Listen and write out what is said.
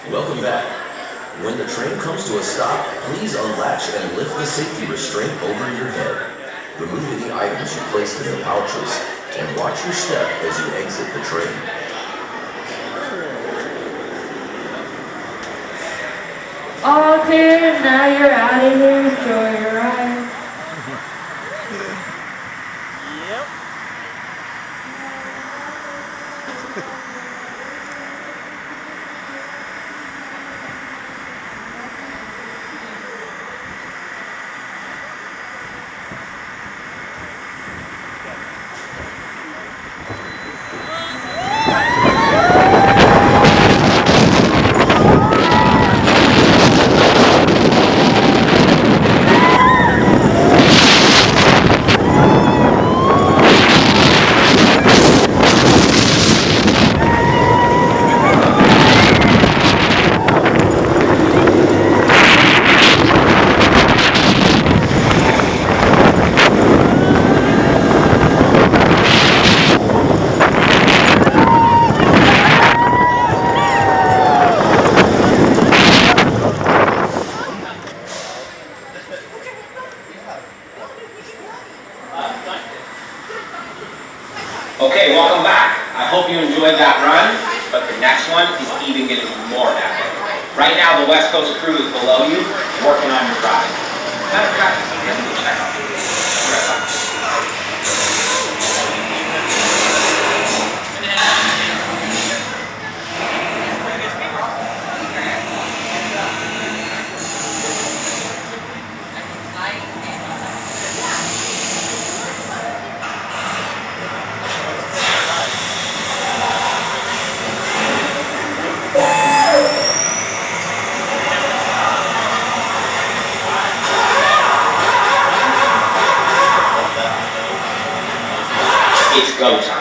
Welcome back. When the train comes to a stop, please unlatch and lift the safety restraint over your head. Remove any items you placed in the pouches, and watch your step as you exit the train. All clear, now you're out of here. Enjoy your ride. Yep. Okay, welcome back. I hope you enjoyed that run, but the next one is even getting more epic. Right now, the West Coast crew is below you, working on your ride. Matter of fact, let me go check out. Be right back. It's go time.